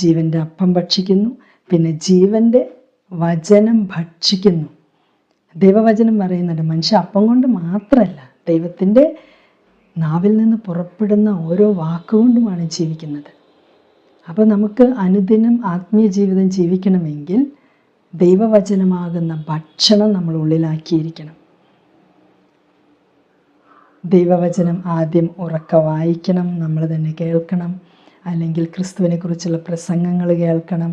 ജീവൻ്റെ അപ്പം ഭക്ഷിക്കുന്നു, പിന്നെ ജീവൻ്റെ വചനം ഭക്ഷിക്കുന്നു. ദൈവവചനം പറയുന്നുണ്ട് മനുഷ്യ അപ്പം കൊണ്ട് മാത്രമല്ല, ദൈവത്തിൻ്റെ നാവിൽ നിന്ന് പുറപ്പെടുന്ന ഓരോ വാക്കുകൊണ്ടുമാണ് ജീവിക്കുന്നത്. അപ്പോൾ നമുക്ക് അനുദിനം ആത്മീയ ജീവിതം ജീവിക്കണമെങ്കിൽ ദൈവവചനമാകുന്ന ഭക്ഷണം നമ്മൾ ഉള്ളിലാക്കിയിരിക്കണം. ദൈവവചനം ആദ്യം ഉറക്കെ വായിക്കണം, നമ്മൾ തന്നെ കേൾക്കണം, അല്ലെങ്കിൽ ക്രിസ്തുവിനെ കുറിച്ചുള്ള പ്രസംഗങ്ങൾ കേൾക്കണം.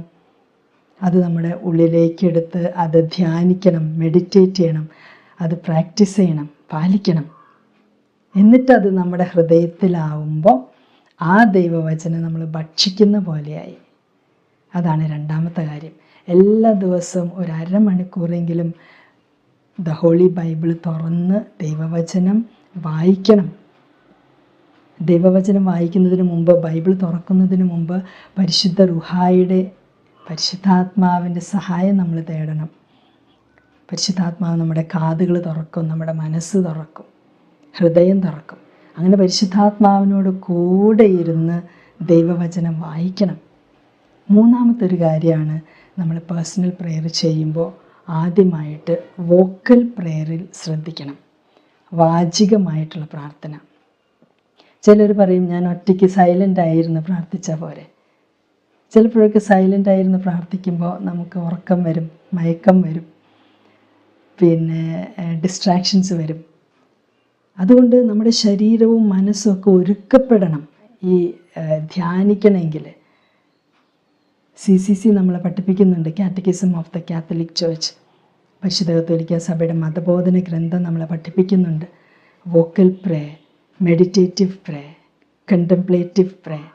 അത് നമ്മുടെ ഉള്ളിലേക്കെടുത്ത് അത് ധ്യാനിക്കണം, മെഡിറ്റേറ്റ് ചെയ്യണം, അത് പ്രാക്ടീസ് ചെയ്യണം, പാലിക്കണം. എന്നിട്ടത് നമ്മുടെ ഹൃദയത്തിലാവുമ്പോൾ ആ ദൈവവചനം നമ്മൾ ഭക്ഷിക്കുന്ന പോലെയായി. അതാണ് രണ്ടാമത്തെ കാര്യം. എല്ലാ ദിവസവും ഒരു അരമണിക്കൂറെങ്കിലും ദ ഹോളി ബൈബിൾ തുറന്ന് ദൈവവചനം വായിക്കണം. ദൈവവചനം വായിക്കുന്നതിന് മുമ്പ്, ബൈബിൾ തുറക്കുന്നതിന് മുമ്പ് പരിശുദ്ധ റുഹായുടെ, പരിശുദ്ധാത്മാവിൻ്റെ സഹായം നമ്മൾ തേടണം. പരിശുദ്ധാത്മാവ് നമ്മുടെ കാതുകൾ തുറക്കും, നമ്മുടെ മനസ്സ് തുറക്കും, ഹൃദയം തുറക്കും. അങ്ങനെ പരിശുദ്ധാത്മാവിനോട് കൂടെ ഇരുന്ന് ദൈവവചനം വായിക്കണം. മൂന്നാമത്തെ ഒരു കാര്യമാണ്, നമ്മൾ പേഴ്സണൽ പ്രെയർ ചെയ്യുമ്പോൾ ആദ്യമായിട്ട് വോക്കൽ പ്രെയറിൽ ശ്രദ്ധിക്കണം. വാചികമായിട്ടുള്ള പ്രാർത്ഥന. ചിലർ പറയും ഞാൻ ഒറ്റയ്ക്ക് സൈലൻ്റ് ആയിരുന്നു പ്രാർത്ഥിച്ചാൽ പോരെ. ചിലപ്പോഴൊക്കെ സൈലൻ്റ് ആയിരുന്നു പ്രാർത്ഥിക്കുമ്പോൾ നമുക്ക് ഉറക്കം വരും, മയക്കം വരും, പിന്നെ ഡിസ്ട്രാക്ഷൻസ് വരും. അതുകൊണ്ട് നമ്മുടെ ശരീരവും മനസ്സും ഒക്കെ ഒരുക്കപ്പെടണം ഈ ധ്യാനിക്കണമെങ്കിൽ. CCC നമ്മളെ പഠിപ്പിക്കുന്നുണ്ട്, catechism of the Catholic church. പരിശുദ്ധ കത്തോലിക്ക സഭയുടെ മതബോധന ഗ്രന്ഥം നമ്മളെ പഠിപ്പിക്കുന്നുണ്ട്. വോക്കൽ പ്രേ, മെഡിറ്റേറ്റീവ് പ്രേ, കണ്ടംപ്ലേറ്റീവ് പ്രേ.